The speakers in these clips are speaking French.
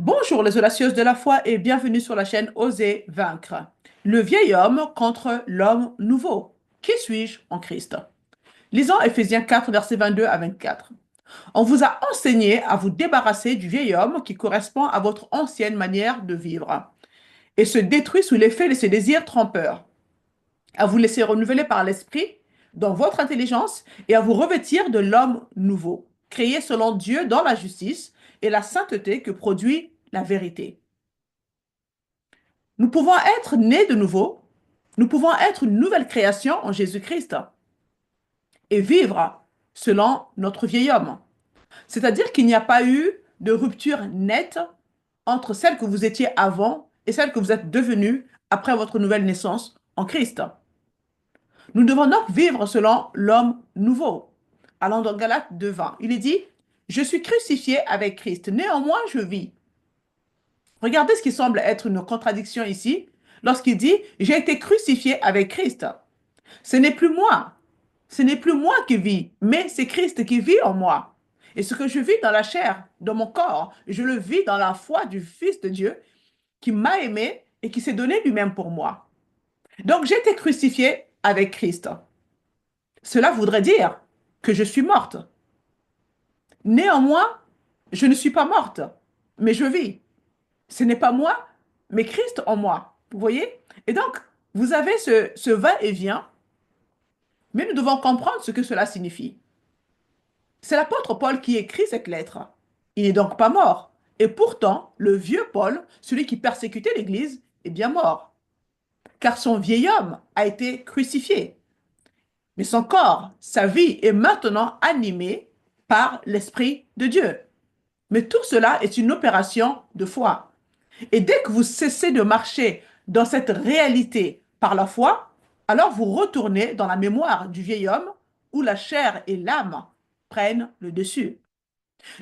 Bonjour les audacieuses de la foi et bienvenue sur la chaîne Oser vaincre. Le vieil homme contre l'homme nouveau. Qui suis-je en Christ? Lisons Éphésiens 4, versets 22 à 24. On vous a enseigné à vous débarrasser du vieil homme qui correspond à votre ancienne manière de vivre et se détruit sous l'effet de ses désirs trompeurs, à vous laisser renouveler par l'esprit dans votre intelligence et à vous revêtir de l'homme nouveau, créé selon Dieu dans la justice et la sainteté que produit la vérité. Nous pouvons être nés de nouveau, nous pouvons être une nouvelle création en Jésus-Christ et vivre selon notre vieil homme. C'est-à-dire qu'il n'y a pas eu de rupture nette entre celle que vous étiez avant et celle que vous êtes devenue après votre nouvelle naissance en Christ. Nous devons donc vivre selon l'homme nouveau. Allons dans Galates 2:20. Il est dit, je suis crucifié avec Christ, néanmoins je vis. Regardez ce qui semble être une contradiction ici, lorsqu'il dit, j'ai été crucifié avec Christ. Ce n'est plus moi, ce n'est plus moi qui vis, mais c'est Christ qui vit en moi. Et ce que je vis dans la chair, dans mon corps, je le vis dans la foi du Fils de Dieu qui m'a aimé et qui s'est donné lui-même pour moi. Donc j'ai été crucifié avec Christ. Cela voudrait dire que je suis morte. Néanmoins, je ne suis pas morte, mais je vis. Ce n'est pas moi, mais Christ en moi. Vous voyez? Et donc, vous avez ce va-et-vient, mais nous devons comprendre ce que cela signifie. C'est l'apôtre Paul qui écrit cette lettre. Il n'est donc pas mort. Et pourtant, le vieux Paul, celui qui persécutait l'Église, est bien mort. Car son vieil homme a été crucifié. Mais son corps, sa vie est maintenant animée par l'Esprit de Dieu. Mais tout cela est une opération de foi. Et dès que vous cessez de marcher dans cette réalité par la foi, alors vous retournez dans la mémoire du vieil homme où la chair et l'âme prennent le dessus.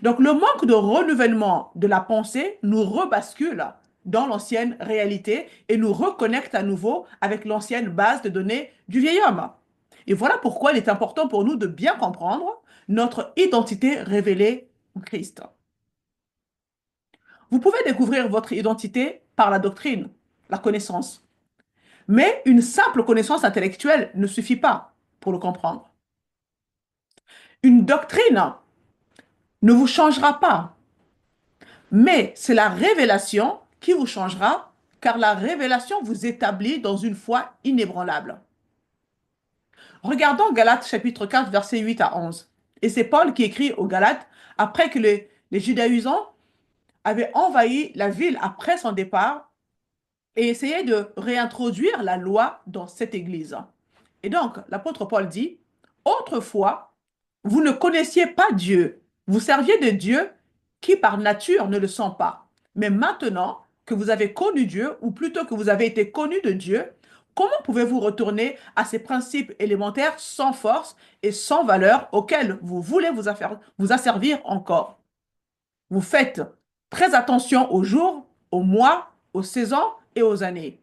Donc le manque de renouvellement de la pensée nous rebascule dans l'ancienne réalité et nous reconnecte à nouveau avec l'ancienne base de données du vieil homme. Et voilà pourquoi il est important pour nous de bien comprendre notre identité révélée en Christ. Vous pouvez découvrir votre identité par la doctrine, la connaissance. Mais une simple connaissance intellectuelle ne suffit pas pour le comprendre. Une doctrine ne vous changera pas, mais c'est la révélation qui vous changera, car la révélation vous établit dans une foi inébranlable. Regardons Galates chapitre 4, versets 8 à 11. Et c'est Paul qui écrit aux Galates après que les Judaïsants avaient envahi la ville après son départ et essayaient de réintroduire la loi dans cette église. Et donc, l'apôtre Paul dit, autrefois, vous ne connaissiez pas Dieu, vous serviez de Dieu qui par nature ne le sont pas. Mais maintenant que vous avez connu Dieu, ou plutôt que vous avez été connu de Dieu, comment pouvez-vous retourner à ces principes élémentaires sans force et sans valeur auxquels vous voulez vous asservir encore? Vous faites très attention aux jours, aux mois, aux saisons et aux années.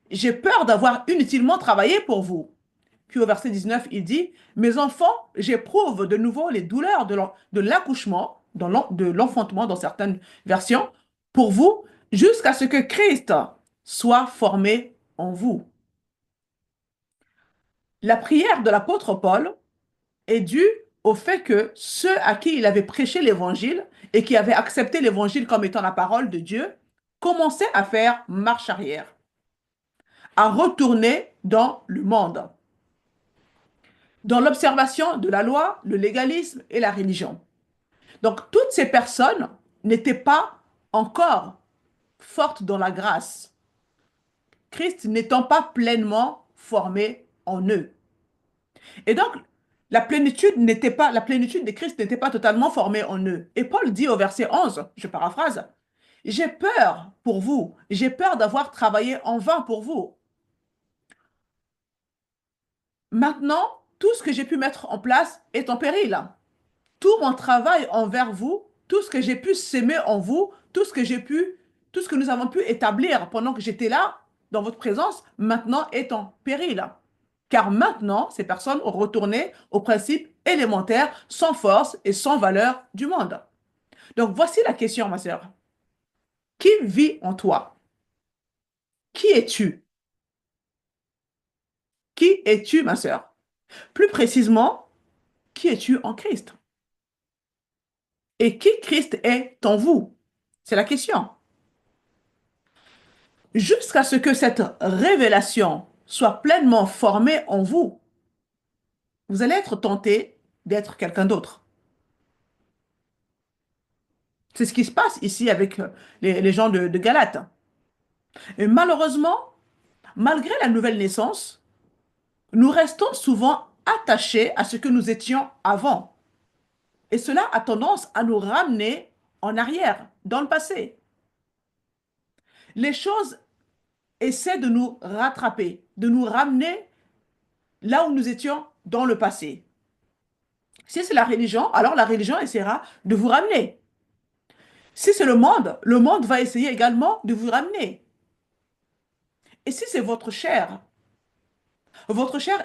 J'ai peur d'avoir inutilement travaillé pour vous. Puis au verset 19, il dit, mes enfants, j'éprouve de nouveau les douleurs de l'accouchement, de l'enfantement dans certaines versions, pour vous, jusqu'à ce que Christ soit formé en vous. La prière de l'apôtre Paul est due au fait que ceux à qui il avait prêché l'évangile et qui avaient accepté l'évangile comme étant la parole de Dieu commençaient à faire marche arrière, à retourner dans le monde, dans l'observation de la loi, le légalisme et la religion. Donc, toutes ces personnes n'étaient pas encore fortes dans la grâce, Christ n'étant pas pleinement formé en eux. Et donc, la plénitude de Christ n'était pas totalement formée en eux. Et Paul dit au verset 11, je paraphrase, j'ai peur pour vous, j'ai peur d'avoir travaillé en vain pour vous. Maintenant, tout ce que j'ai pu mettre en place est en péril. Tout mon travail envers vous, tout ce que j'ai pu s'aimer en vous, tout ce que nous avons pu établir pendant que j'étais là, dans votre présence, maintenant est en péril. Car maintenant, ces personnes ont retourné aux principes élémentaires, sans force et sans valeur du monde. Donc voici la question, ma sœur. Qui vit en toi? Qui es-tu? Qui es-tu, ma sœur? Plus précisément, qui es-tu en Christ? Et qui Christ est en vous? C'est la question. Jusqu'à ce que cette révélation soit pleinement formée en vous, vous allez être tenté d'être quelqu'un d'autre. C'est ce qui se passe ici avec les gens de Galate. Et malheureusement, malgré la nouvelle naissance, nous restons souvent attachés à ce que nous étions avant. Et cela a tendance à nous ramener en arrière, dans le passé. Les choses essaient de nous rattraper, de nous ramener là où nous étions dans le passé. Si c'est la religion, alors la religion essaiera de vous ramener. Si c'est le monde va essayer également de vous ramener. Et si c'est votre chair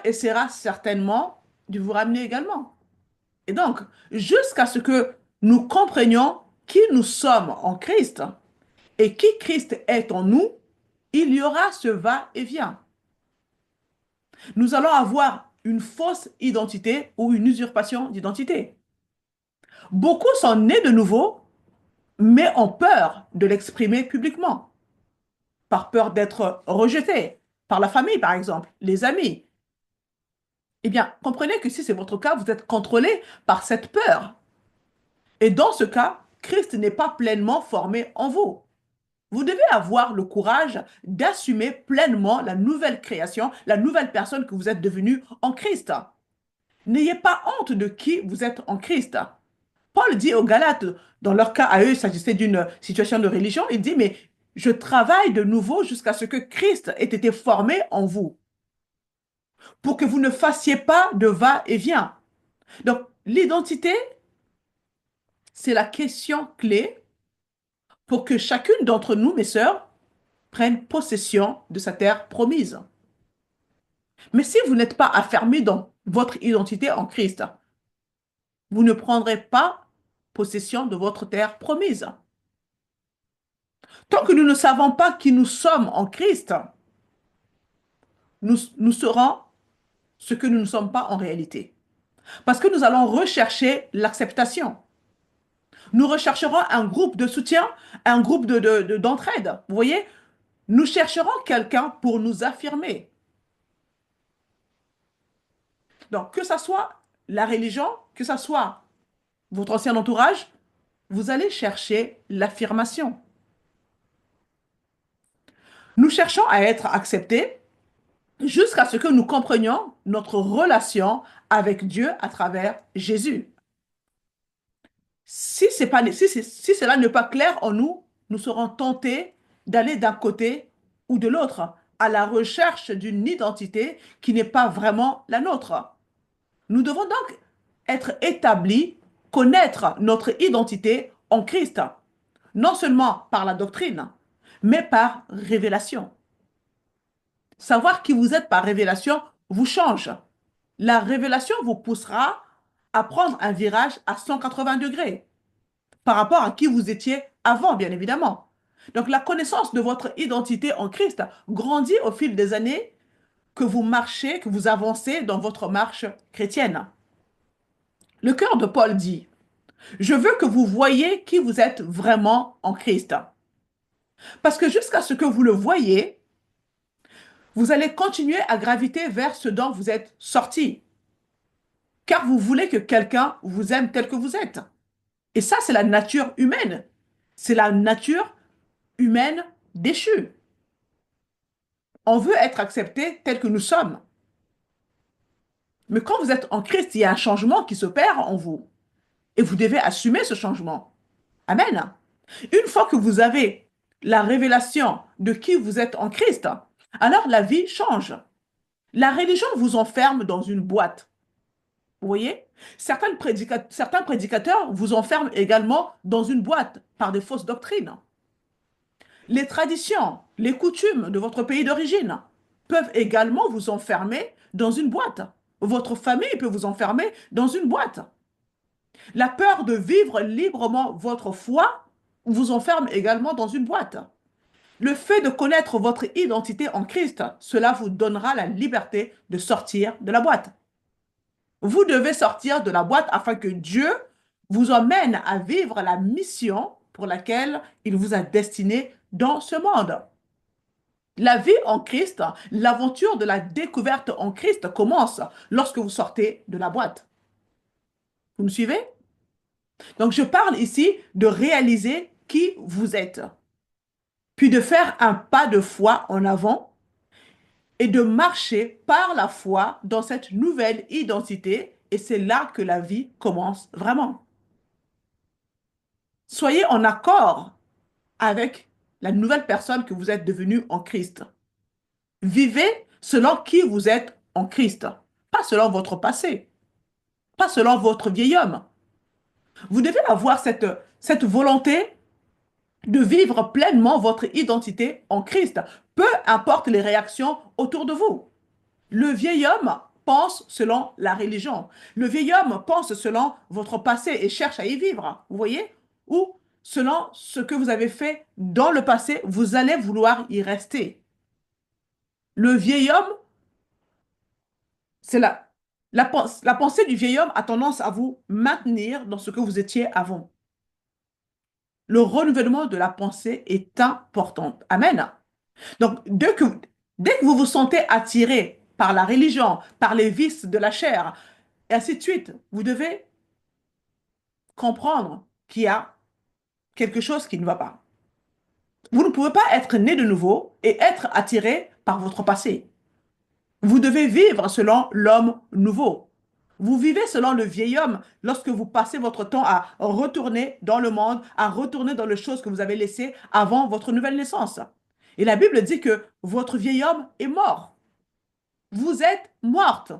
essaiera certainement de vous ramener également. Et donc, jusqu'à ce que nous comprenions qui nous sommes en Christ et qui Christ est en nous, il y aura ce va-et-vient. Nous allons avoir une fausse identité ou une usurpation d'identité. Beaucoup sont nés de nouveau, mais ont peur de l'exprimer publiquement, par peur d'être rejetés par la famille, par exemple, les amis. Eh bien, comprenez que si c'est votre cas, vous êtes contrôlé par cette peur. Et dans ce cas, Christ n'est pas pleinement formé en vous. Vous devez avoir le courage d'assumer pleinement la nouvelle création, la nouvelle personne que vous êtes devenue en Christ. N'ayez pas honte de qui vous êtes en Christ. Paul dit aux Galates, dans leur cas à eux, il s'agissait d'une situation de religion, il dit, mais je travaille de nouveau jusqu'à ce que Christ ait été formé en vous, pour que vous ne fassiez pas de va-et-vient. Donc, l'identité, c'est la question clé pour que chacune d'entre nous, mes sœurs, prenne possession de sa terre promise. Mais si vous n'êtes pas affermi dans votre identité en Christ, vous ne prendrez pas possession de votre terre promise. Tant que nous ne savons pas qui nous sommes en Christ, nous serons ce que nous ne sommes pas en réalité. Parce que nous allons rechercher l'acceptation. Nous rechercherons un groupe de soutien, un groupe d'entraide. Vous voyez, nous chercherons quelqu'un pour nous affirmer. Donc, que ce soit la religion, que ce soit votre ancien entourage, vous allez chercher l'affirmation. Nous cherchons à être acceptés jusqu'à ce que nous comprenions notre relation avec Dieu à travers Jésus. Si cela n'est pas clair en nous, nous serons tentés d'aller d'un côté ou de l'autre à la recherche d'une identité qui n'est pas vraiment la nôtre. Nous devons donc être établis, connaître notre identité en Christ, non seulement par la doctrine, mais par révélation. Savoir qui vous êtes par révélation vous change. La révélation vous poussera à prendre un virage à 180 degrés par rapport à qui vous étiez avant, bien évidemment. Donc la connaissance de votre identité en Christ grandit au fil des années que vous marchez, que vous avancez dans votre marche chrétienne. Le cœur de Paul dit, je veux que vous voyiez qui vous êtes vraiment en Christ. Parce que jusqu'à ce que vous le voyez, vous allez continuer à graviter vers ce dont vous êtes sorti. Car vous voulez que quelqu'un vous aime tel que vous êtes. Et ça, c'est la nature humaine. C'est la nature humaine déchue. On veut être accepté tel que nous sommes. Mais quand vous êtes en Christ, il y a un changement qui s'opère en vous. Et vous devez assumer ce changement. Amen. Une fois que vous avez la révélation de qui vous êtes en Christ, alors la vie change. La religion vous enferme dans une boîte. Vous voyez? Certains prédicateurs vous enferment également dans une boîte par des fausses doctrines. Les traditions, les coutumes de votre pays d'origine peuvent également vous enfermer dans une boîte. Votre famille peut vous enfermer dans une boîte. La peur de vivre librement votre foi vous enferme également dans une boîte. Le fait de connaître votre identité en Christ, cela vous donnera la liberté de sortir de la boîte. Vous devez sortir de la boîte afin que Dieu vous emmène à vivre la mission pour laquelle il vous a destiné dans ce monde. La vie en Christ, l'aventure de la découverte en Christ commence lorsque vous sortez de la boîte. Vous me suivez? Donc, je parle ici de réaliser qui vous êtes, puis de faire un pas de foi en avant et de marcher par la foi dans cette nouvelle identité. Et c'est là que la vie commence vraiment. Soyez en accord avec la nouvelle personne que vous êtes devenue en Christ. Vivez selon qui vous êtes en Christ, pas selon votre passé, pas selon votre vieil homme. Vous devez avoir cette volonté de vivre pleinement votre identité en Christ, peu importe les réactions autour de vous. Le vieil homme pense selon la religion. Le vieil homme pense selon votre passé et cherche à y vivre. Vous voyez? Ou selon ce que vous avez fait dans le passé, vous allez vouloir y rester. Le vieil homme, c'est la pensée du vieil homme a tendance à vous maintenir dans ce que vous étiez avant. Le renouvellement de la pensée est important. Amen. Donc, dès que vous vous sentez attiré par la religion, par les vices de la chair, et ainsi de suite, vous devez comprendre qu'il y a quelque chose qui ne va pas. Vous ne pouvez pas être né de nouveau et être attiré par votre passé. Vous devez vivre selon l'homme nouveau. Vous vivez selon le vieil homme lorsque vous passez votre temps à retourner dans le monde, à retourner dans les choses que vous avez laissées avant votre nouvelle naissance. Et la Bible dit que votre vieil homme est mort. Vous êtes morte.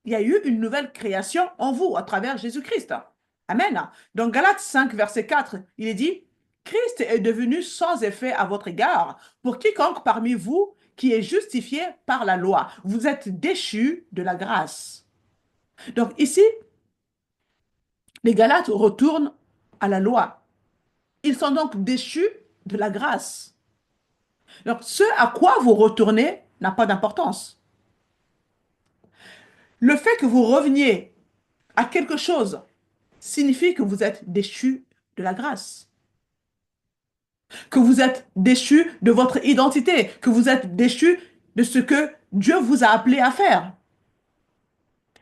Il y a eu une nouvelle création en vous à travers Jésus-Christ. Amen. Dans Galates 5, verset 4, il est dit, Christ est devenu sans effet à votre égard pour quiconque parmi vous qui est justifié par la loi. Vous êtes déchus de la grâce. Donc ici, les Galates retournent à la loi. Ils sont donc déchus de la grâce. Donc ce à quoi vous retournez n'a pas d'importance. Le fait que vous reveniez à quelque chose signifie que vous êtes déchus de la grâce, que vous êtes déchus de votre identité, que vous êtes déchus de ce que Dieu vous a appelé à faire.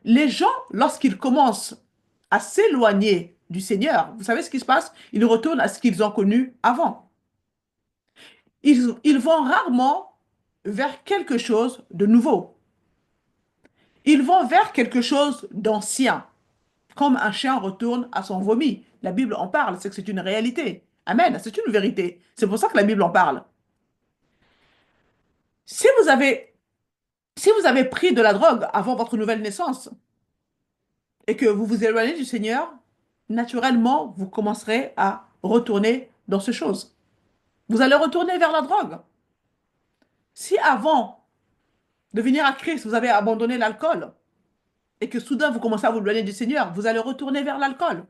Les gens, lorsqu'ils commencent à s'éloigner du Seigneur, vous savez ce qui se passe? Ils retournent à ce qu'ils ont connu avant. Ils vont rarement vers quelque chose de nouveau. Ils vont vers quelque chose d'ancien, comme un chien retourne à son vomi. La Bible en parle, c'est que c'est une réalité. Amen, c'est une vérité. C'est pour ça que la Bible en parle. Si vous avez, si vous avez pris de la drogue avant votre nouvelle naissance et que vous vous éloignez du Seigneur, naturellement, vous commencerez à retourner dans ces choses. Vous allez retourner vers la drogue. Si avant de venir à Christ, vous avez abandonné l'alcool et que soudain vous commencez à vous éloigner du Seigneur, vous allez retourner vers l'alcool.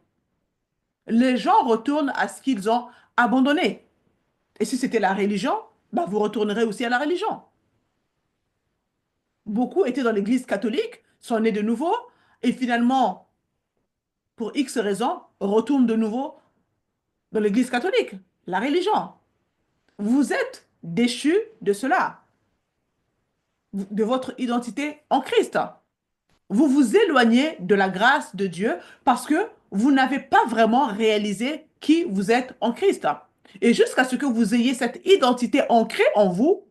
Les gens retournent à ce qu'ils ont abandonné. Et si c'était la religion, bah, vous retournerez aussi à la religion. Beaucoup étaient dans l'église catholique, sont nés de nouveau, et finalement, pour X raisons, retournent de nouveau dans l'église catholique, la religion. Vous êtes déchus de cela, de votre identité en Christ. Vous vous éloignez de la grâce de Dieu parce que vous n'avez pas vraiment réalisé qui vous êtes en Christ. Et jusqu'à ce que vous ayez cette identité ancrée en vous,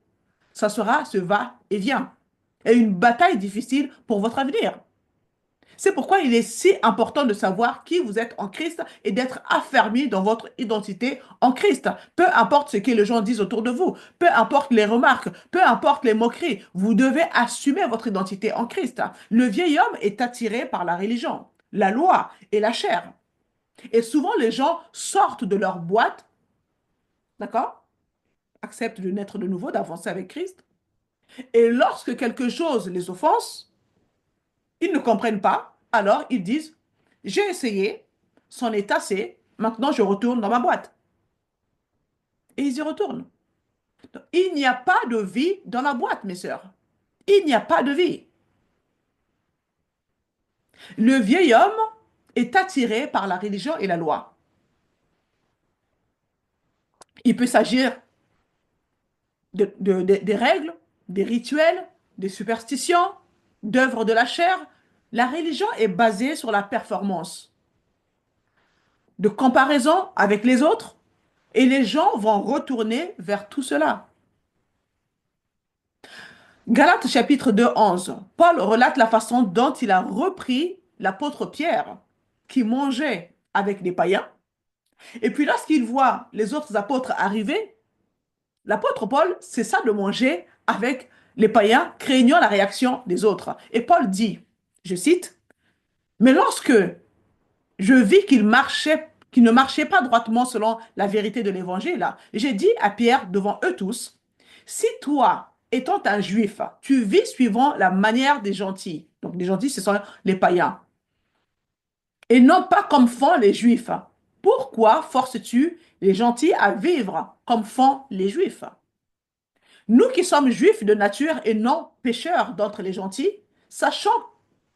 ça sera ce va-et-vient et une bataille difficile pour votre avenir. C'est pourquoi il est si important de savoir qui vous êtes en Christ et d'être affermi dans votre identité en Christ. Peu importe ce que les gens disent autour de vous, peu importe les remarques, peu importe les moqueries, vous devez assumer votre identité en Christ. Le vieil homme est attiré par la religion, la loi et la chair. Et souvent, les gens sortent de leur boîte, d'accord? Acceptent de naître de nouveau, d'avancer avec Christ. Et lorsque quelque chose les offense, ils ne comprennent pas, alors ils disent, j'ai essayé, c'en est assez, maintenant je retourne dans ma boîte. et ils y retournent. Donc, il n'y a pas de vie dans la boîte, mes sœurs. Il n'y a pas de vie. Le vieil homme est attiré par la religion et la loi. Il peut s'agir des règles, des rituels, des superstitions, d'œuvres de la chair. La religion est basée sur la performance, de comparaison avec les autres, et les gens vont retourner vers tout cela. Galates chapitre 2, 11. Paul relate la façon dont il a repris l'apôtre Pierre, qui mangeait avec des païens. Et puis lorsqu'il voit les autres apôtres arriver, l'apôtre Paul cessa de manger avec les païens, craignant la réaction des autres. Et Paul dit, je cite, mais lorsque je vis qu'il ne marchait pas droitement selon la vérité de l'évangile, j'ai dit à Pierre devant eux tous, si toi, étant un juif, tu vis suivant la manière des gentils, donc les gentils, ce sont les païens, et non pas comme font les juifs, pourquoi forces-tu les gentils à vivre comme font les juifs? Nous qui sommes juifs de nature et non pécheurs d'entre les gentils, sachant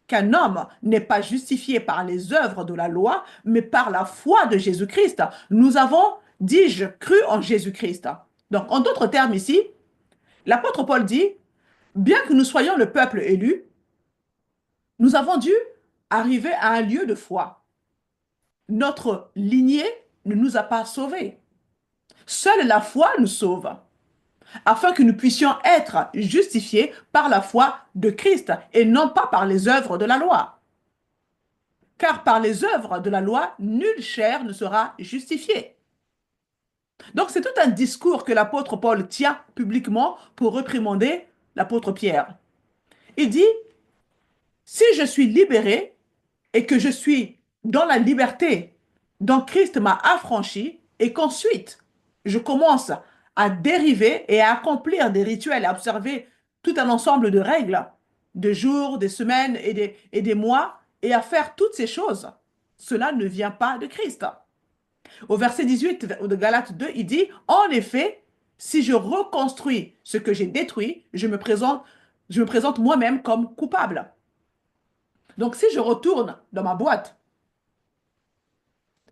qu'un homme n'est pas justifié par les œuvres de la loi, mais par la foi de Jésus-Christ. Nous avons, dis-je, cru en Jésus-Christ. Donc, en d'autres termes ici, l'apôtre Paul dit, bien que nous soyons le peuple élu, nous avons dû arriver à un lieu de foi. Notre lignée ne nous a pas sauvés. Seule la foi nous sauve, afin que nous puissions être justifiés par la foi de Christ et non pas par les œuvres de la loi. Car par les œuvres de la loi, nulle chair ne sera justifiée. Donc c'est tout un discours que l'apôtre Paul tient publiquement pour réprimander l'apôtre Pierre. Il dit, si je suis libéré et que je suis dans la liberté dont Christ m'a affranchi et qu'ensuite je commence à dériver et à accomplir des rituels, à observer tout un ensemble de règles, de jours, des semaines et des mois, et à faire toutes ces choses, cela ne vient pas de Christ. Au verset 18 de Galates 2, il dit, en effet, si je reconstruis ce que j'ai détruit, je me présente moi-même comme coupable. Donc si je retourne dans ma boîte,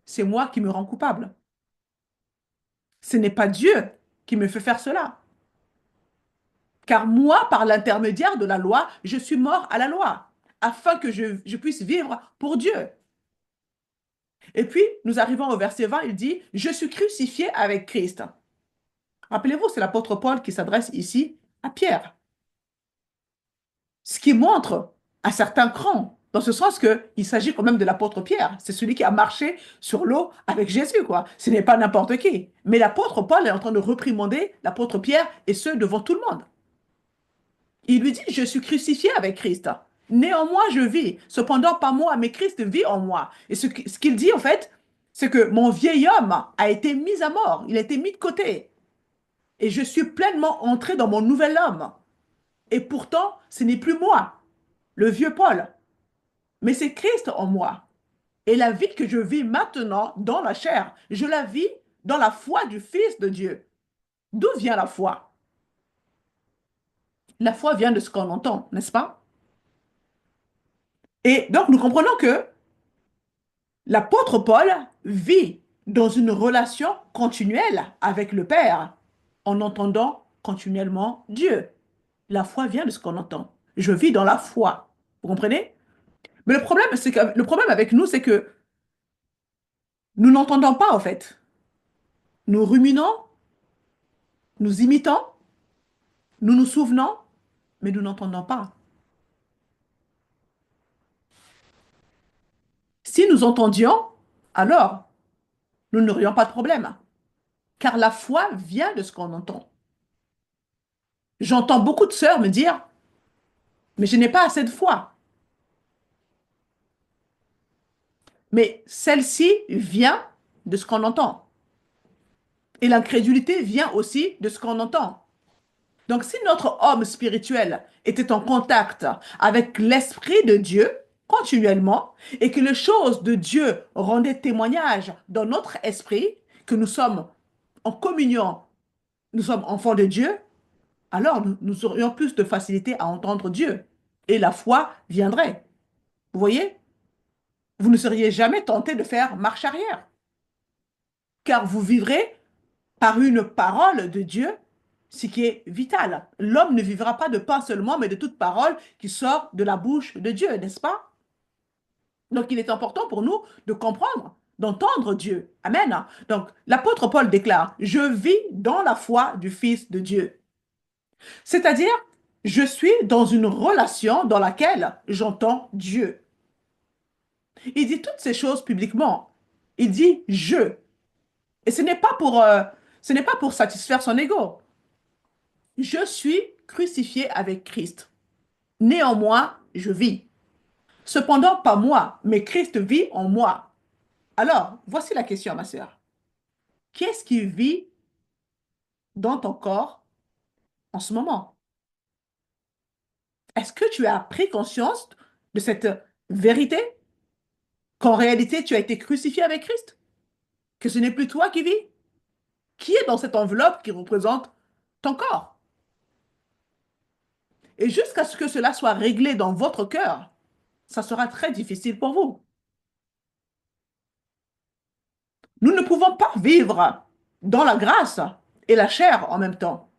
c'est moi qui me rends coupable. Ce n'est pas Dieu qui me fait faire cela. Car moi, par l'intermédiaire de la loi, je suis mort à la loi, afin que je puisse vivre pour Dieu. Et puis, nous arrivons au verset 20, il dit, je suis crucifié avec Christ. Rappelez-vous, c'est l'apôtre Paul qui s'adresse ici à Pierre. Ce qui montre un certain cran, dans ce sens qu'il s'agit quand même de l'apôtre Pierre. C'est celui qui a marché sur l'eau avec Jésus, quoi. Ce n'est pas n'importe qui. Mais l'apôtre Paul est en train de réprimander l'apôtre Pierre, et ce, devant tout le monde. Il lui dit, je suis crucifié avec Christ. Néanmoins, je vis. Cependant, pas moi, mais Christ vit en moi. Et ce qu'il dit, en fait, c'est que mon vieil homme a été mis à mort. Il a été mis de côté. Et je suis pleinement entré dans mon nouvel homme. Et pourtant, ce n'est plus moi, le vieux Paul, mais c'est Christ en moi. Et la vie que je vis maintenant dans la chair, je la vis dans la foi du Fils de Dieu. D'où vient la foi? La foi vient de ce qu'on entend, n'est-ce pas? Et donc, nous comprenons que l'apôtre Paul vit dans une relation continuelle avec le Père, en entendant continuellement Dieu. La foi vient de ce qu'on entend. Je vis dans la foi. Vous comprenez? Mais le problème avec nous, c'est que nous n'entendons pas, en fait. Nous ruminons, nous imitons, nous nous souvenons, mais nous n'entendons pas. Si nous entendions, alors nous n'aurions pas de problème. Car la foi vient de ce qu'on entend. J'entends beaucoup de sœurs me dire, mais je n'ai pas assez de foi. Mais celle-ci vient de ce qu'on entend. Et l'incrédulité vient aussi de ce qu'on entend. Donc, si notre homme spirituel était en contact avec l'Esprit de Dieu continuellement et que les choses de Dieu rendaient témoignage dans notre esprit, que nous sommes en communion nous sommes enfants de Dieu, alors nous aurions plus de facilité à entendre Dieu. Et la foi viendrait. Vous voyez? Vous ne seriez jamais tenté de faire marche arrière, car vous vivrez par une parole de Dieu, ce qui est vital. L'homme ne vivra pas de pain seulement, mais de toute parole qui sort de la bouche de Dieu, n'est-ce pas? Donc, il est important pour nous de comprendre, d'entendre Dieu. Amen. Donc, l'apôtre Paul déclare, je vis dans la foi du Fils de Dieu. C'est-à-dire, je suis dans une relation dans laquelle j'entends Dieu. Il dit toutes ces choses publiquement. Il dit je. Et ce n'est pas pour satisfaire son ego. Je suis crucifié avec Christ. Néanmoins, je vis. Cependant, pas moi, mais Christ vit en moi. Alors, voici la question, ma sœur. Qu'est-ce qui vit dans ton corps en ce moment? Est-ce que tu as pris conscience de cette vérité? Qu'en réalité, tu as été crucifié avec Christ? Que ce n'est plus toi qui vis? Qui est dans cette enveloppe qui représente ton corps? Et jusqu'à ce que cela soit réglé dans votre cœur, ça sera très difficile pour vous. Nous ne pouvons pas vivre dans la grâce et la chair en même temps.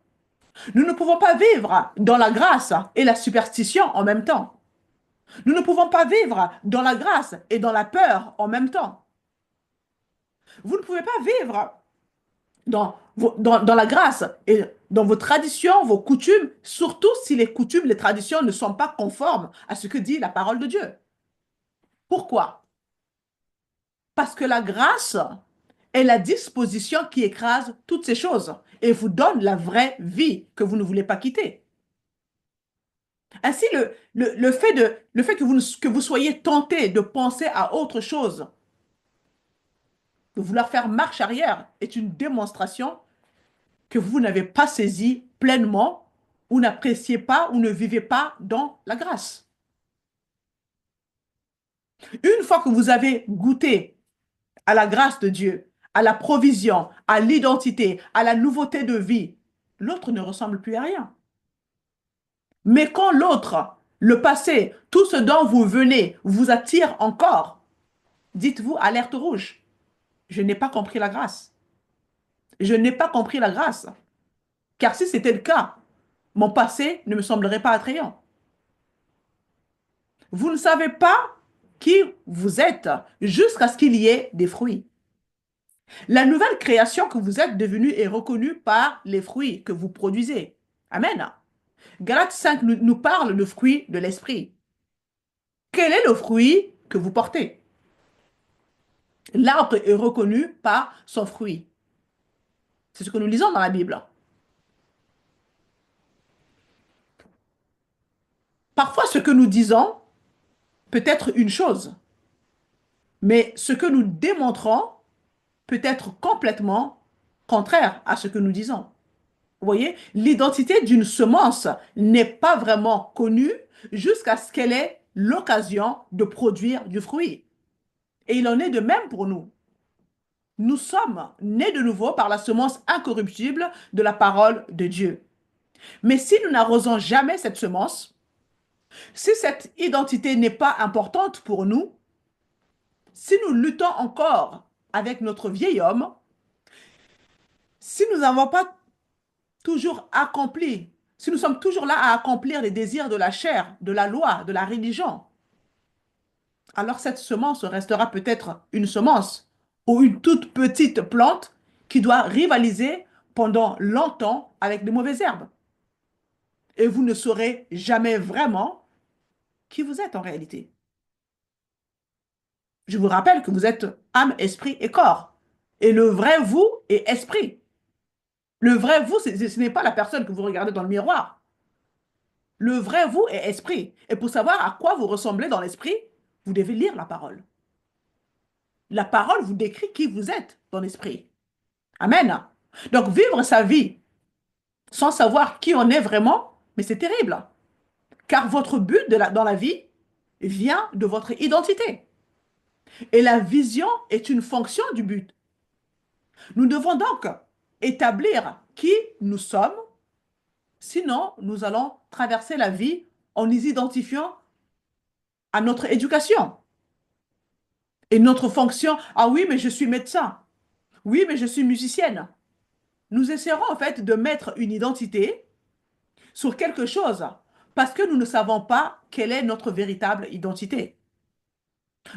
Nous ne pouvons pas vivre dans la grâce et la superstition en même temps. Nous ne pouvons pas vivre dans la grâce et dans la peur en même temps. Vous ne pouvez pas vivre dans la grâce et dans vos traditions, vos coutumes, surtout si les coutumes, les traditions ne sont pas conformes à ce que dit la parole de Dieu. Pourquoi? Parce que la grâce est la disposition qui écrase toutes ces choses et vous donne la vraie vie que vous ne voulez pas quitter. Ainsi, le fait que vous soyez tenté de penser à autre chose, de vouloir faire marche arrière, est une démonstration que vous n'avez pas saisi pleinement ou n'appréciez pas ou ne vivez pas dans la grâce. Une fois que vous avez goûté à la grâce de Dieu, à la provision, à l'identité, à la nouveauté de vie, l'autre ne ressemble plus à rien. Mais quand l'autre, le passé, tout ce dont vous venez vous attire encore, dites-vous alerte rouge. Je n'ai pas compris la grâce. Je n'ai pas compris la grâce. Car si c'était le cas, mon passé ne me semblerait pas attrayant. Vous ne savez pas qui vous êtes jusqu'à ce qu'il y ait des fruits. La nouvelle création que vous êtes devenue est reconnue par les fruits que vous produisez. Amen. Galates 5 nous parle de fruits de l'esprit. Quel est le fruit que vous portez? L'arbre est reconnu par son fruit. C'est ce que nous lisons dans la Bible. Parfois, ce que nous disons peut être une chose, mais ce que nous démontrons peut être complètement contraire à ce que nous disons. Vous voyez, l'identité d'une semence n'est pas vraiment connue jusqu'à ce qu'elle ait l'occasion de produire du fruit. Et il en est de même pour nous. Nous sommes nés de nouveau par la semence incorruptible de la parole de Dieu. Mais si nous n'arrosons jamais cette semence, si cette identité n'est pas importante pour nous, si nous luttons encore avec notre vieil homme, si nous n'avons pas toujours accompli, si nous sommes toujours là à accomplir les désirs de la chair, de la loi, de la religion, alors cette semence restera peut-être une semence ou une toute petite plante qui doit rivaliser pendant longtemps avec de mauvaises herbes. Et vous ne saurez jamais vraiment qui vous êtes en réalité. Je vous rappelle que vous êtes âme, esprit et corps. Et le vrai vous est esprit. Le vrai vous, ce n'est pas la personne que vous regardez dans le miroir. Le vrai vous est esprit. Et pour savoir à quoi vous ressemblez dans l'esprit, vous devez lire la parole. La parole vous décrit qui vous êtes dans l'esprit. Amen. Donc vivre sa vie sans savoir qui on est vraiment, mais c'est terrible. Car votre but dans la vie vient de votre identité. Et la vision est une fonction du but. Nous devons donc établir qui nous sommes, sinon nous allons traverser la vie en nous identifiant à notre éducation et notre fonction. Ah oui, mais je suis médecin. Oui, mais je suis musicienne. Nous essaierons en fait de mettre une identité sur quelque chose parce que nous ne savons pas quelle est notre véritable identité.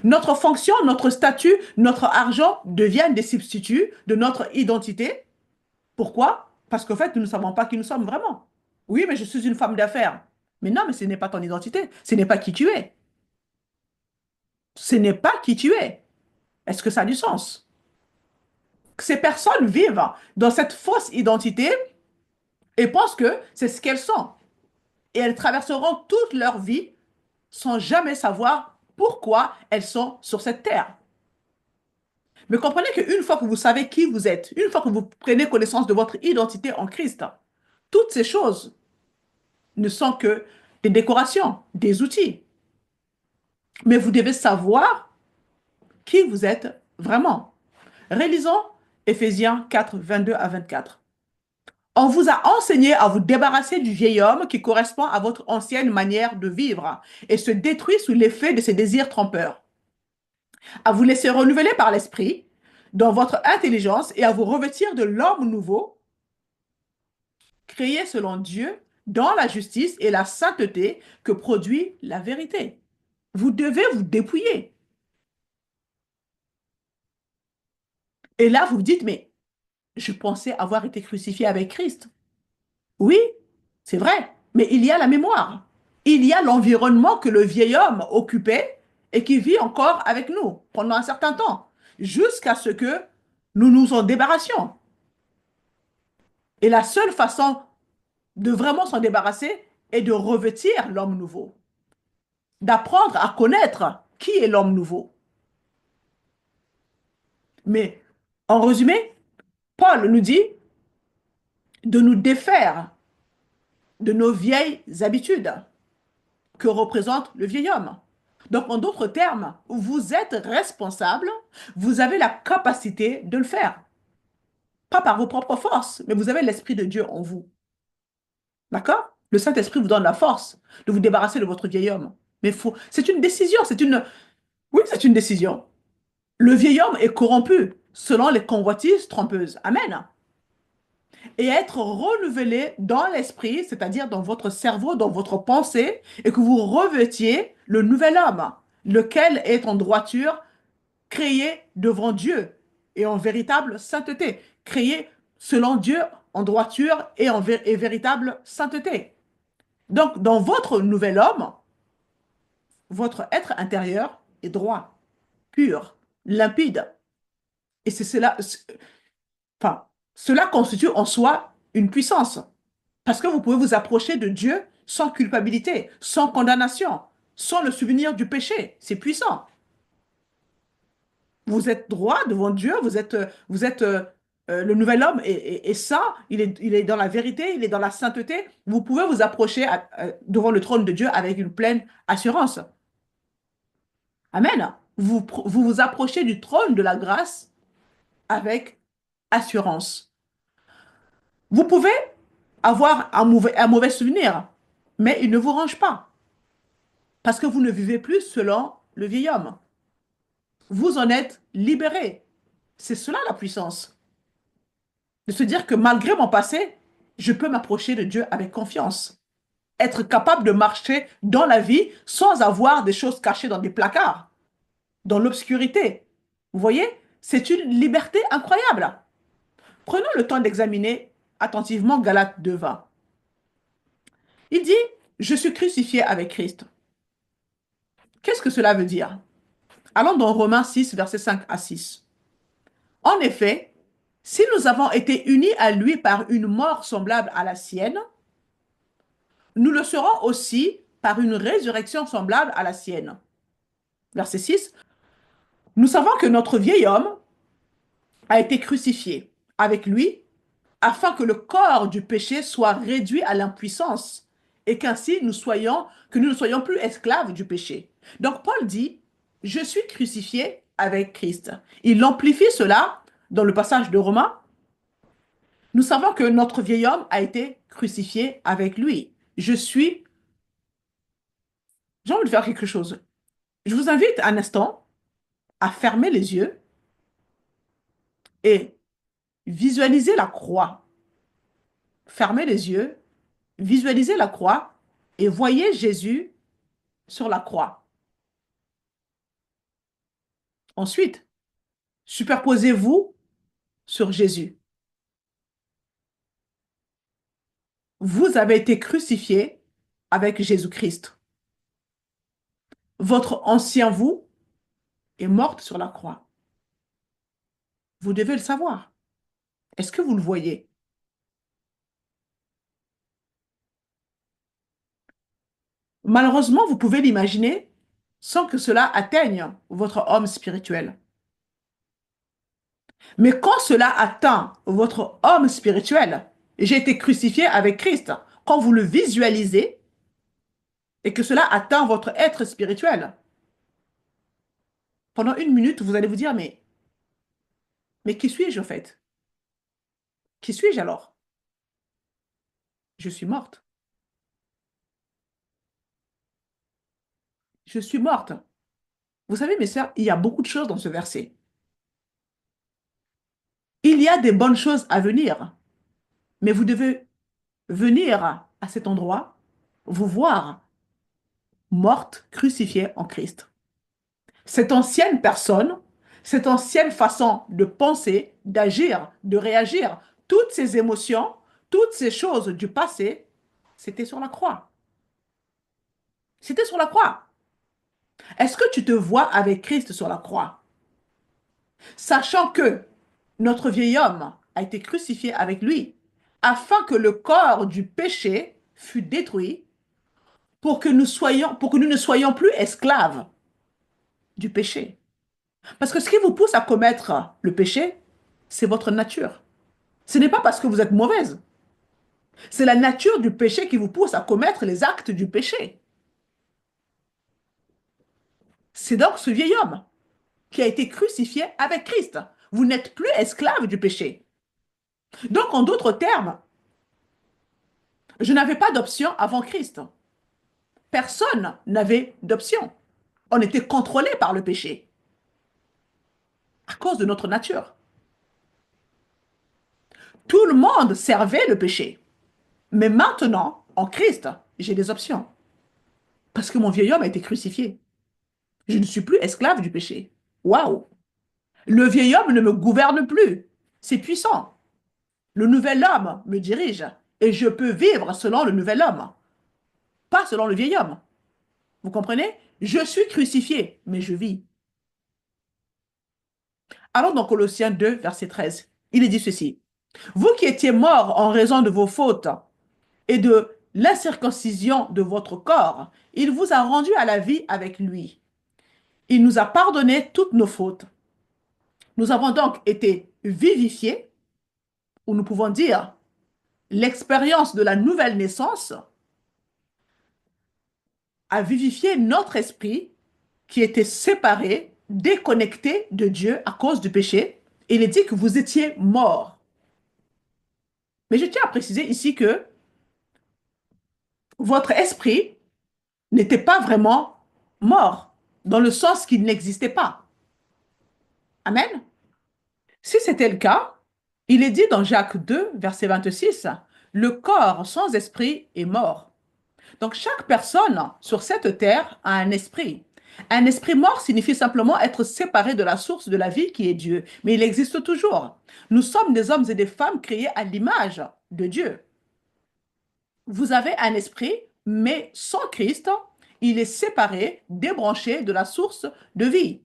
Notre fonction, notre statut, notre argent deviennent des substituts de notre identité. Pourquoi? Parce qu'en fait, nous ne savons pas qui nous sommes vraiment. Oui, mais je suis une femme d'affaires. Mais non, mais ce n'est pas ton identité. Ce n'est pas qui tu es. Ce n'est pas qui tu es. Est-ce que ça a du sens? Ces personnes vivent dans cette fausse identité et pensent que c'est ce qu'elles sont. Et elles traverseront toute leur vie sans jamais savoir pourquoi elles sont sur cette terre. Mais comprenez qu'une fois que vous savez qui vous êtes, une fois que vous prenez connaissance de votre identité en Christ, toutes ces choses ne sont que des décorations, des outils. Mais vous devez savoir qui vous êtes vraiment. Réalisons Éphésiens 4, 22 à 24. On vous a enseigné à vous débarrasser du vieil homme qui correspond à votre ancienne manière de vivre et se détruit sous l'effet de ses désirs trompeurs, à vous laisser renouveler par l'esprit dans votre intelligence et à vous revêtir de l'homme nouveau, créé selon Dieu dans la justice et la sainteté que produit la vérité. Vous devez vous dépouiller. Et là, vous vous dites, mais je pensais avoir été crucifié avec Christ. Oui, c'est vrai, mais il y a la mémoire. Il y a l'environnement que le vieil homme occupait et qui vit encore avec nous pendant un certain temps, jusqu'à ce que nous nous en débarrassions. Et la seule façon de vraiment s'en débarrasser est de revêtir l'homme nouveau, d'apprendre à connaître qui est l'homme nouveau. Mais en résumé, Paul nous dit de nous défaire de nos vieilles habitudes que représente le vieil homme. Donc, en d'autres termes, vous êtes responsable, vous avez la capacité de le faire. Pas par vos propres forces, mais vous avez l'Esprit de Dieu en vous. D'accord? Le Saint-Esprit vous donne la force de vous débarrasser de votre vieil homme. Mais c'est une décision, oui, c'est une décision. Le vieil homme est corrompu selon les convoitises trompeuses. Amen. Et être renouvelé dans l'esprit, c'est-à-dire dans votre cerveau, dans votre pensée, et que vous revêtiez le nouvel homme, lequel est en droiture, créé devant Dieu et en véritable sainteté, créé selon Dieu en droiture et véritable sainteté. Donc, dans votre nouvel homme, votre être intérieur est droit, pur, limpide. Et c'est cela, enfin, cela constitue en soi une puissance. Parce que vous pouvez vous approcher de Dieu sans culpabilité, sans condamnation, sans le souvenir du péché. C'est puissant. Vous êtes droit devant Dieu, le nouvel homme est saint, il est dans la vérité, il est dans la sainteté. Vous pouvez vous approcher devant le trône de Dieu avec une pleine assurance. Amen. Vous approchez du trône de la grâce avec assurance. Vous pouvez avoir un mauvais souvenir, mais il ne vous range pas. Parce que vous ne vivez plus selon le vieil homme. Vous en êtes libéré. C'est cela la puissance. De se dire que malgré mon passé, je peux m'approcher de Dieu avec confiance. Être capable de marcher dans la vie sans avoir des choses cachées dans des placards, dans l'obscurité. Vous voyez, c'est une liberté incroyable. Prenons le temps d'examiner attentivement Galates 2:20. Il dit, je suis crucifié avec Christ. Qu'est-ce que cela veut dire? Allons dans Romains 6, versets 5 à 6. En effet, si nous avons été unis à lui par une mort semblable à la sienne, nous le serons aussi par une résurrection semblable à la sienne. Verset 6. Nous savons que notre vieil homme a été crucifié avec lui afin que le corps du péché soit réduit à l'impuissance et qu'ainsi que nous ne soyons plus esclaves du péché. Donc Paul dit, je suis crucifié avec Christ. Il amplifie cela dans le passage de Romains Nous savons que notre vieil homme a été crucifié avec lui. J'ai envie de faire quelque chose. Je vous invite un instant à fermer les yeux et visualiser la croix. Fermez les yeux, visualisez la croix et voyez Jésus sur la croix. Ensuite, superposez-vous sur Jésus. Vous avez été crucifié avec Jésus-Christ. Votre ancien vous est mort sur la croix. Vous devez le savoir. Est-ce que vous le voyez? Malheureusement, vous pouvez l'imaginer sans que cela atteigne votre homme spirituel. Mais quand cela atteint votre homme spirituel, j'ai été crucifié avec Christ, quand vous le visualisez et que cela atteint votre être spirituel, pendant une minute, vous allez vous dire, mais qui suis-je en fait? Qui suis-je alors? Je suis morte. Je suis morte. Vous savez, mes sœurs, il y a beaucoup de choses dans ce verset. Il y a des bonnes choses à venir, mais vous devez venir à cet endroit, vous voir morte, crucifiée en Christ. Cette ancienne personne, cette ancienne façon de penser, d'agir, de réagir, toutes ces émotions, toutes ces choses du passé, c'était sur la croix. C'était sur la croix. Est-ce que tu te vois avec Christ sur la croix? Sachant que notre vieil homme a été crucifié avec lui, afin que le corps du péché fût détruit, pour que nous ne soyons plus esclaves du péché. Parce que ce qui vous pousse à commettre le péché, c'est votre nature. Ce n'est pas parce que vous êtes mauvaise. C'est la nature du péché qui vous pousse à commettre les actes du péché. C'est donc ce vieil homme qui a été crucifié avec Christ. Vous n'êtes plus esclave du péché. Donc, en d'autres termes, je n'avais pas d'option avant Christ. Personne n'avait d'option. On était contrôlé par le péché à cause de notre nature. Tout le monde servait le péché. Mais maintenant, en Christ, j'ai des options. Parce que mon vieil homme a été crucifié. Je ne suis plus esclave du péché. Waouh! Le vieil homme ne me gouverne plus. C'est puissant. Le nouvel homme me dirige. Et je peux vivre selon le nouvel homme, pas selon le vieil homme. Vous comprenez? Je suis crucifié, mais je vis. Alors dans Colossiens 2, verset 13, il est dit ceci. Vous qui étiez morts en raison de vos fautes et de l'incirconcision de votre corps, il vous a rendu à la vie avec lui. Il nous a pardonné toutes nos fautes. Nous avons donc été vivifiés, ou nous pouvons dire l'expérience de la nouvelle naissance a vivifié notre esprit qui était séparé, déconnecté de Dieu à cause du péché. Il est dit que vous étiez morts. Mais je tiens à préciser ici que votre esprit n'était pas vraiment mort, dans le sens qu'il n'existait pas. Amen. Si c'était le cas, il est dit dans Jacques 2, verset 26, le corps sans esprit est mort. Donc chaque personne sur cette terre a un esprit. Un esprit mort signifie simplement être séparé de la source de la vie qui est Dieu, mais il existe toujours. Nous sommes des hommes et des femmes créés à l'image de Dieu. Vous avez un esprit, mais sans Christ, il est séparé, débranché de la source de vie.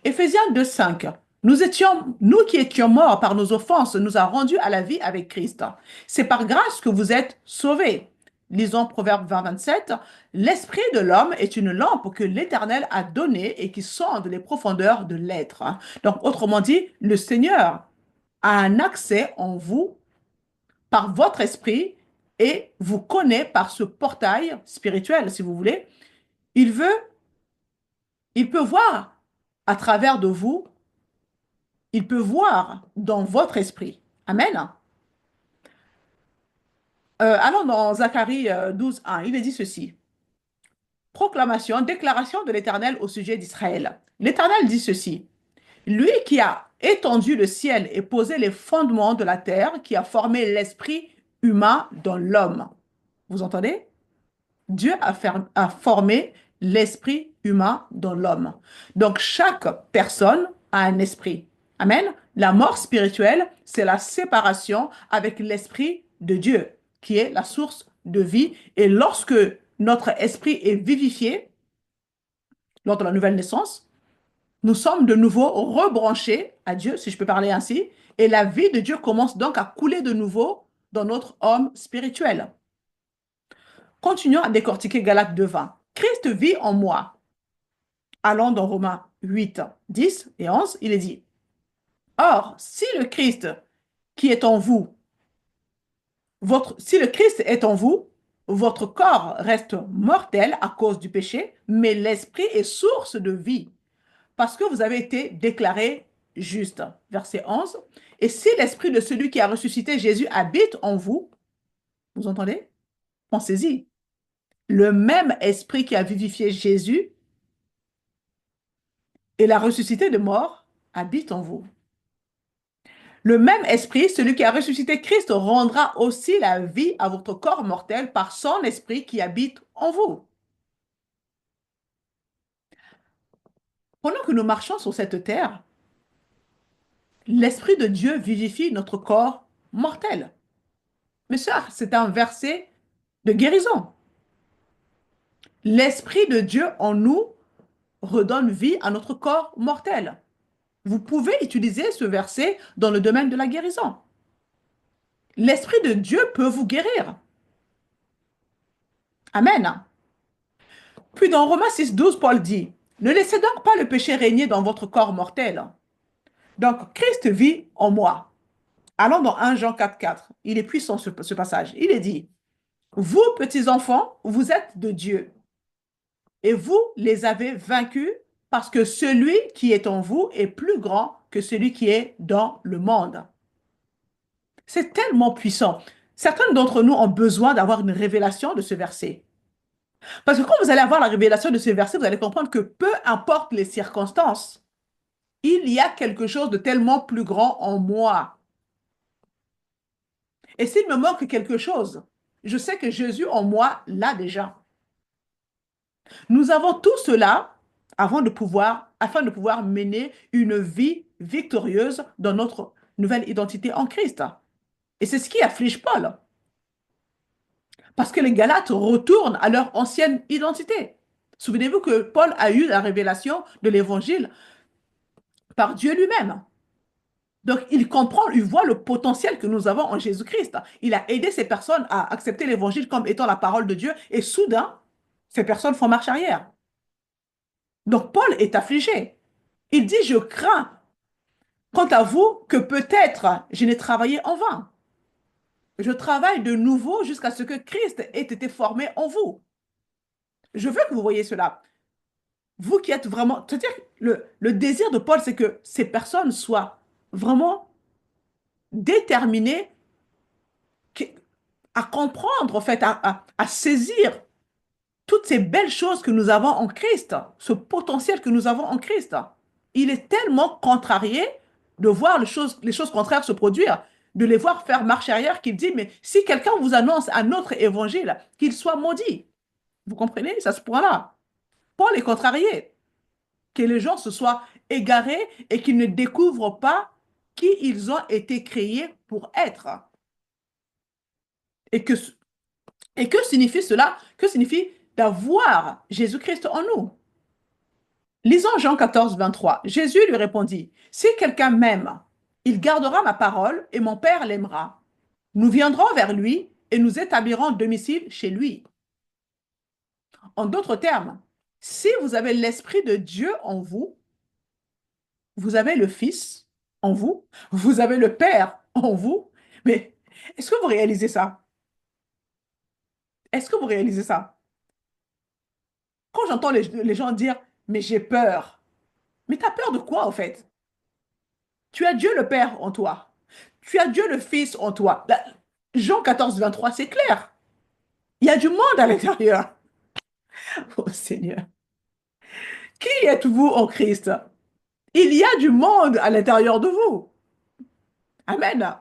Éphésiens 2,5. Nous qui étions morts par nos offenses, nous a rendus à la vie avec Christ. C'est par grâce que vous êtes sauvés. Lisons Proverbe 20, 27. L'esprit de l'homme est une lampe que l'Éternel a donnée et qui sonde les profondeurs de l'être. Donc, autrement dit, le Seigneur a un accès en vous par votre esprit et vous connaît par ce portail spirituel, si vous voulez. Il veut, il peut voir à travers de vous, il peut voir dans votre esprit. Amen. Allons dans Zacharie 12, 1. Il est dit ceci. Proclamation, déclaration de l'Éternel au sujet d'Israël. L'Éternel dit ceci. Lui qui a étendu le ciel et posé les fondements de la terre, qui a formé l'esprit humain dans l'homme. Vous entendez? Dieu a formé l'esprit humain dans l'homme. Donc chaque personne a un esprit. Amen. La mort spirituelle, c'est la séparation avec l'esprit de Dieu, qui est la source de vie. Et lorsque notre esprit est vivifié, lors de la nouvelle naissance, nous sommes de nouveau rebranchés à Dieu, si je peux parler ainsi, et la vie de Dieu commence donc à couler de nouveau dans notre homme spirituel. Continuons à décortiquer Galates 2:20. Christ vit en moi. Allons dans Romains 8, 10 et 11, il est dit, or, si le Christ qui est en vous, si le Christ est en vous, votre corps reste mortel à cause du péché, mais l'esprit est source de vie, parce que vous avez été déclaré juste. Verset 11. Et si l'esprit de celui qui a ressuscité Jésus habite en vous, vous entendez? Pensez-y. Le même esprit qui a vivifié Jésus et l'a ressuscité de mort habite en vous. Le même esprit, celui qui a ressuscité Christ, rendra aussi la vie à votre corps mortel par son esprit qui habite en vous. Pendant que nous marchons sur cette terre, l'esprit de Dieu vivifie notre corps mortel. Mais ça, c'est un verset de guérison. L'esprit de Dieu en nous redonne vie à notre corps mortel. Vous pouvez utiliser ce verset dans le domaine de la guérison. L'esprit de Dieu peut vous guérir. Amen. Puis dans Romains 6, 12, Paul dit, ne laissez donc pas le péché régner dans votre corps mortel. Donc, Christ vit en moi. Allons dans 1 Jean 4, 4. Il est puissant ce passage. Il est dit, vous, petits enfants, vous êtes de Dieu. Et vous les avez vaincus parce que celui qui est en vous est plus grand que celui qui est dans le monde. C'est tellement puissant. Certains d'entre nous ont besoin d'avoir une révélation de ce verset. Parce que quand vous allez avoir la révélation de ce verset, vous allez comprendre que peu importe les circonstances, il y a quelque chose de tellement plus grand en moi. Et s'il me manque quelque chose, je sais que Jésus en moi l'a déjà. Nous avons tout cela afin de pouvoir mener une vie victorieuse dans notre nouvelle identité en Christ. Et c'est ce qui afflige Paul. Parce que les Galates retournent à leur ancienne identité. Souvenez-vous que Paul a eu la révélation de l'évangile par Dieu lui-même. Donc, il comprend, il voit le potentiel que nous avons en Jésus-Christ. Il a aidé ces personnes à accepter l'évangile comme étant la parole de Dieu et soudain, ces personnes font marche arrière. Donc, Paul est affligé. Il dit, je crains, quant à vous, que peut-être je n'ai travaillé en vain. Je travaille de nouveau jusqu'à ce que Christ ait été formé en vous. Je veux que vous voyez cela. Vous qui êtes vraiment... C'est-à-dire, le désir de Paul, c'est que ces personnes soient vraiment déterminées à comprendre, en fait, à saisir toutes ces belles choses que nous avons en Christ, ce potentiel que nous avons en Christ. Il est tellement contrarié de voir les choses contraires se produire, de les voir faire marche arrière, qu'il dit, mais si quelqu'un vous annonce un autre évangile, qu'il soit maudit. Vous comprenez? C'est à ce point-là. Paul est contrarié. Que les gens se soient égarés et qu'ils ne découvrent pas qui ils ont été créés pour être. Et que, et que signifie cela? Que signifie d'avoir Jésus-Christ en nous? Lisons Jean 14, 23. Jésus lui répondit, si quelqu'un m'aime, il gardera ma parole et mon Père l'aimera. Nous viendrons vers lui et nous établirons domicile chez lui. En d'autres termes, si vous avez l'Esprit de Dieu en vous, vous avez le Fils en vous, vous avez le Père en vous, mais est-ce que vous réalisez ça? Est-ce que vous réalisez ça? Quand j'entends les gens dire, mais j'ai peur, mais tu as peur de quoi en fait? Tu as Dieu le Père en toi. Tu as Dieu le Fils en toi. Jean 14, 23, c'est clair. Il y a du monde à l'intérieur. Oh Seigneur. Qui êtes-vous en Christ? Il y a du monde à l'intérieur de vous. Amen.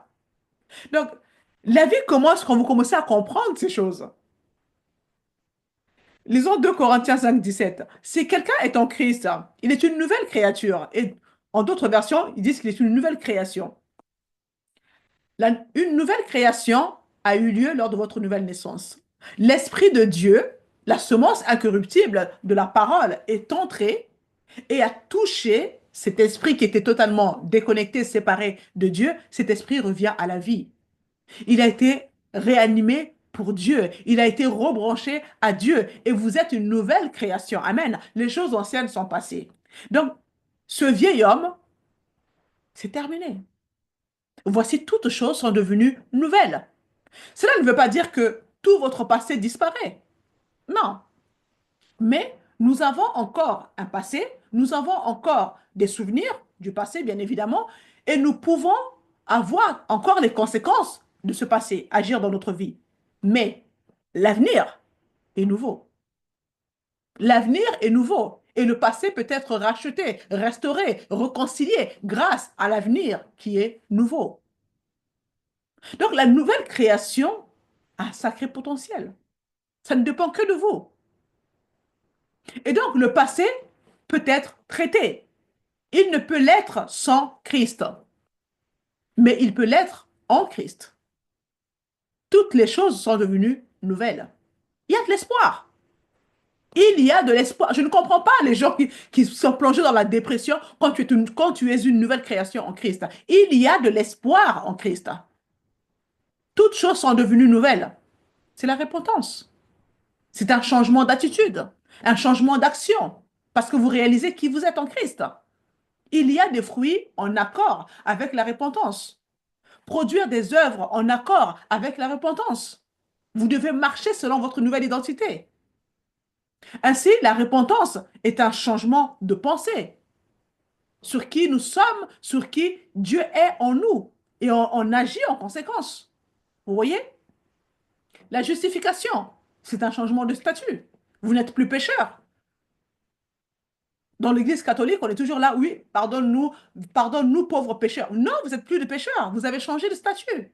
Donc, la vie commence quand vous commencez à comprendre ces choses. Lisons 2 Corinthiens 5, 17. Si quelqu'un est en Christ, il est une nouvelle créature. Et en d'autres versions, ils disent qu'il est une nouvelle création. Une nouvelle création a eu lieu lors de votre nouvelle naissance. L'Esprit de Dieu, la semence incorruptible de la parole, est entré et a touché cet esprit qui était totalement déconnecté, séparé de Dieu. Cet esprit revient à la vie. Il a été réanimé pour Dieu. Il a été rebranché à Dieu. Et vous êtes une nouvelle création. Amen. Les choses anciennes sont passées. Donc, ce vieil homme, c'est terminé. Voici, toutes choses sont devenues nouvelles. Cela ne veut pas dire que tout votre passé disparaît. Non. Mais nous avons encore un passé, nous avons encore des souvenirs du passé, bien évidemment, et nous pouvons avoir encore les conséquences de ce passé, agir dans notre vie. Mais l'avenir est nouveau. L'avenir est nouveau. Et le passé peut être racheté, restauré, réconcilié grâce à l'avenir qui est nouveau. Donc la nouvelle création a un sacré potentiel. Ça ne dépend que de vous. Et donc le passé peut être traité. Il ne peut l'être sans Christ, mais il peut l'être en Christ. Toutes les choses sont devenues nouvelles. Il y a de l'espoir. Il y a de l'espoir. Je ne comprends pas les gens qui sont plongés dans la dépression quand tu es une nouvelle création en Christ. Il y a de l'espoir en Christ. Toutes choses sont devenues nouvelles. C'est la repentance. C'est un changement d'attitude, un changement d'action, parce que vous réalisez qui vous êtes en Christ. Il y a des fruits en accord avec la repentance. Produire des œuvres en accord avec la repentance. Vous devez marcher selon votre nouvelle identité. Ainsi, la repentance est un changement de pensée sur qui nous sommes, sur qui Dieu est en nous. Et on agit en conséquence. Vous voyez? La justification, c'est un changement de statut. Vous n'êtes plus pécheur. Dans l'Église catholique, on est toujours là, oui, pardonne-nous pauvres pécheurs. Non, vous n'êtes plus de pécheurs, vous avez changé de statut.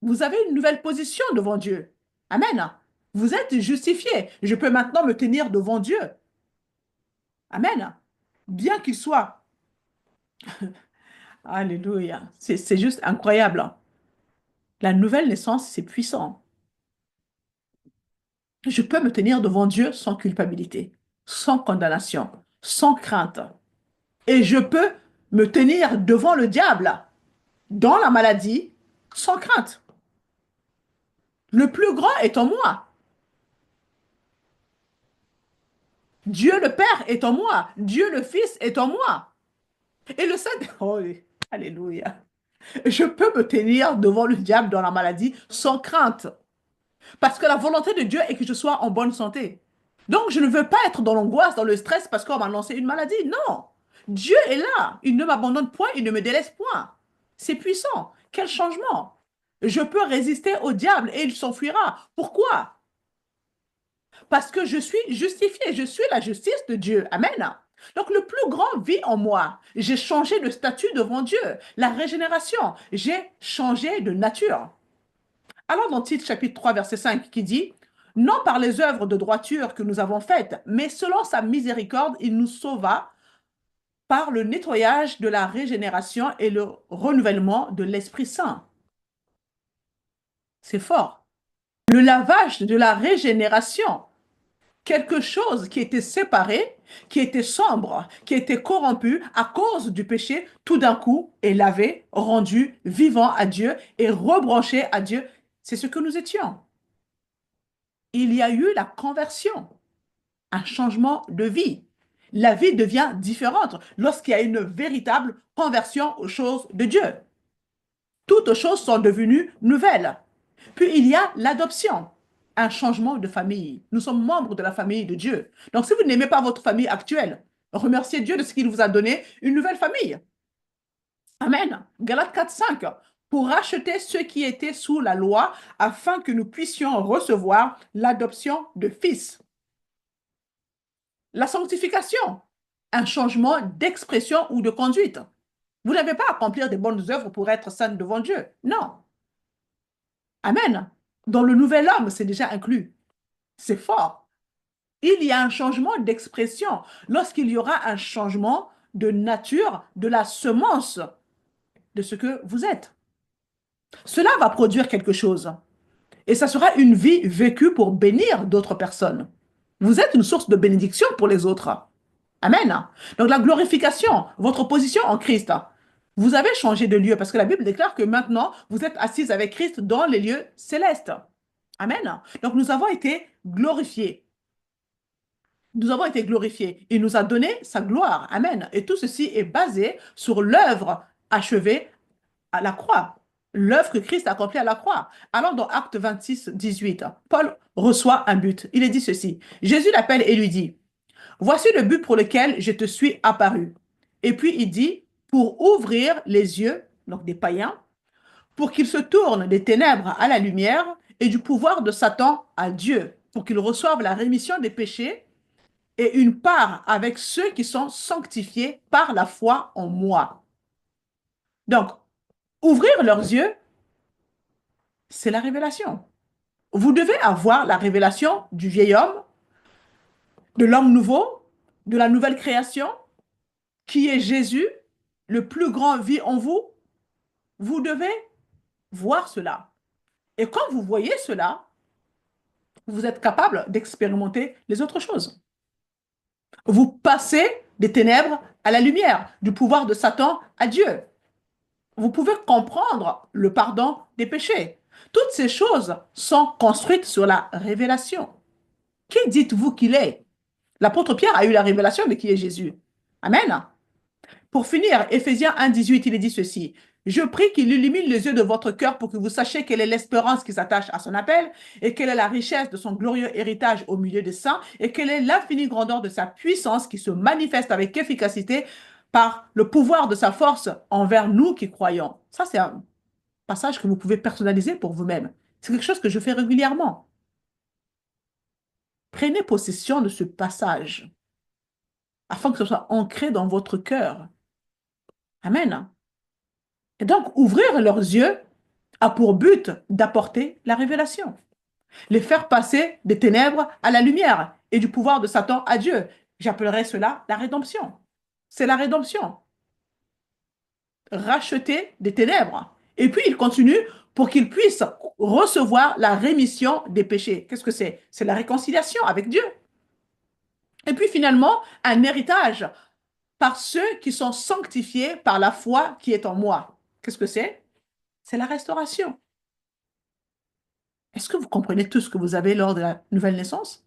Vous avez une nouvelle position devant Dieu. Amen. Vous êtes justifié. Je peux maintenant me tenir devant Dieu. Amen. Bien qu'il soit. Alléluia. C'est juste incroyable. La nouvelle naissance, c'est puissant. Je peux me tenir devant Dieu sans culpabilité, sans condamnation, sans crainte. Et je peux me tenir devant le diable dans la maladie sans crainte. Le plus grand est en moi. Dieu le Père est en moi. Dieu le Fils est en moi. Et le Saint... Oh, alléluia. Je peux me tenir devant le diable dans la maladie sans crainte. Parce que la volonté de Dieu est que je sois en bonne santé. Donc, je ne veux pas être dans l'angoisse, dans le stress parce qu'on m'a lancé une maladie. Non. Dieu est là. Il ne m'abandonne point, il ne me délaisse point. C'est puissant. Quel changement. Je peux résister au diable et il s'enfuira. Pourquoi? Parce que je suis justifié. Je suis la justice de Dieu. Amen. Donc, le plus grand vit en moi. J'ai changé de statut devant Dieu. La régénération. J'ai changé de nature. Alors, dans Tite chapitre 3, verset 5, qui dit, non par les œuvres de droiture que nous avons faites, mais selon sa miséricorde, il nous sauva par le nettoyage de la régénération et le renouvellement de l'Esprit Saint. C'est fort. Le lavage de la régénération. Quelque chose qui était séparé, qui était sombre, qui était corrompu à cause du péché, tout d'un coup est lavé, rendu vivant à Dieu et rebranché à Dieu. C'est ce que nous étions. Il y a eu la conversion, un changement de vie. La vie devient différente lorsqu'il y a une véritable conversion aux choses de Dieu. Toutes choses sont devenues nouvelles. Puis il y a l'adoption, un changement de famille. Nous sommes membres de la famille de Dieu. Donc si vous n'aimez pas votre famille actuelle, remerciez Dieu de ce qu'il vous a donné, une nouvelle famille. Amen. Galates 4, 5. pour racheter ceux qui étaient sous la loi, afin que nous puissions recevoir l'adoption de fils. La sanctification, un changement d'expression ou de conduite. Vous n'avez pas à accomplir des bonnes œuvres pour être saint devant Dieu. Non. Amen. Dans le nouvel homme, c'est déjà inclus. C'est fort. Il y a un changement d'expression lorsqu'il y aura un changement de nature, de la semence de ce que vous êtes. Cela va produire quelque chose. Et ça sera une vie vécue pour bénir d'autres personnes. Vous êtes une source de bénédiction pour les autres. Amen. Donc la glorification, votre position en Christ. Vous avez changé de lieu parce que la Bible déclare que maintenant, vous êtes assis avec Christ dans les lieux célestes. Amen. Donc nous avons été glorifiés. Nous avons été glorifiés. Il nous a donné sa gloire. Amen. Et tout ceci est basé sur l'œuvre achevée à la croix. L'œuvre que Christ a accomplie à la croix. Alors dans Acte 26, 18, Paul reçoit un but. Il est dit ceci. Jésus l'appelle et lui dit, voici le but pour lequel je te suis apparu. Et puis il dit, pour ouvrir les yeux, donc des païens, pour qu'ils se tournent des ténèbres à la lumière et du pouvoir de Satan à Dieu, pour qu'ils reçoivent la rémission des péchés et une part avec ceux qui sont sanctifiés par la foi en moi. Donc, ouvrir leurs yeux, c'est la révélation. Vous devez avoir la révélation du vieil homme, de l'homme nouveau, de la nouvelle création, qui est Jésus, le plus grand vit en vous. Vous devez voir cela. Et quand vous voyez cela, vous êtes capable d'expérimenter les autres choses. Vous passez des ténèbres à la lumière, du pouvoir de Satan à Dieu. Vous pouvez comprendre le pardon des péchés. Toutes ces choses sont construites sur la révélation. Qui dites-vous qu'il est? L'apôtre Pierre a eu la révélation de qui est Jésus. Amen. Pour finir, Éphésiens 1,18, il est dit ceci. Je prie qu'il illumine les yeux de votre cœur pour que vous sachiez quelle est l'espérance qui s'attache à son appel et quelle est la richesse de son glorieux héritage au milieu des saints et quelle est l'infinie grandeur de sa puissance qui se manifeste avec efficacité par le pouvoir de sa force envers nous qui croyons. Ça, c'est un passage que vous pouvez personnaliser pour vous-même. C'est quelque chose que je fais régulièrement. Prenez possession de ce passage afin que ce soit ancré dans votre cœur. Amen. Et donc, ouvrir leurs yeux a pour but d'apporter la révélation, les faire passer des ténèbres à la lumière et du pouvoir de Satan à Dieu. J'appellerais cela la rédemption. C'est la rédemption. Racheter des ténèbres. Et puis, il continue pour qu'ils puissent recevoir la rémission des péchés. Qu'est-ce que c'est? C'est la réconciliation avec Dieu. Et puis, finalement, un héritage par ceux qui sont sanctifiés par la foi qui est en moi. Qu'est-ce que c'est? C'est la restauration. Est-ce que vous comprenez tout ce que vous avez lors de la nouvelle naissance?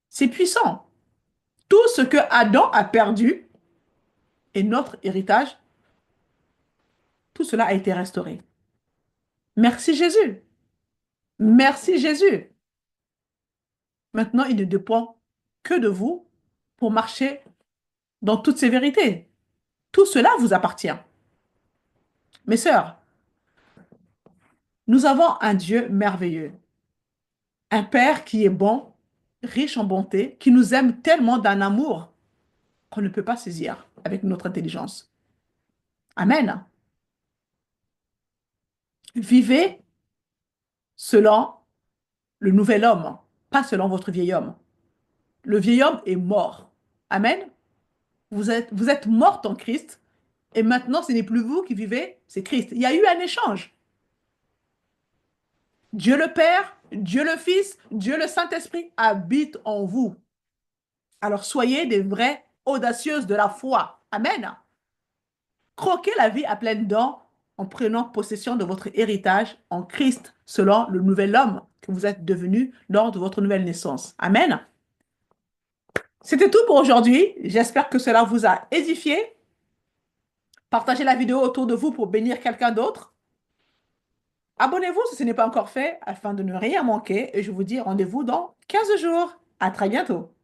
C'est puissant. Tout ce que Adam a perdu est notre héritage. Tout cela a été restauré. Merci Jésus. Merci Jésus. Maintenant, il ne dépend que de vous pour marcher dans toutes ces vérités. Tout cela vous appartient. Mes sœurs, nous avons un Dieu merveilleux, un Père qui est bon, riche en bonté, qui nous aime tellement d'un amour qu'on ne peut pas saisir avec notre intelligence. Amen. Vivez selon le nouvel homme, pas selon votre vieil homme. Le vieil homme est mort. Amen. Vous êtes morte en Christ et maintenant ce n'est plus vous qui vivez, c'est Christ. Il y a eu un échange. Dieu le Père, Dieu le Fils, Dieu le Saint-Esprit habitent en vous. Alors soyez des vraies audacieuses de la foi. Amen. Croquez la vie à pleines dents en prenant possession de votre héritage en Christ selon le nouvel homme que vous êtes devenu lors de votre nouvelle naissance. Amen. C'était tout pour aujourd'hui. J'espère que cela vous a édifié. Partagez la vidéo autour de vous pour bénir quelqu'un d'autre. Abonnez-vous si ce n'est pas encore fait afin de ne rien manquer. Et je vous dis rendez-vous dans 15 jours. À très bientôt.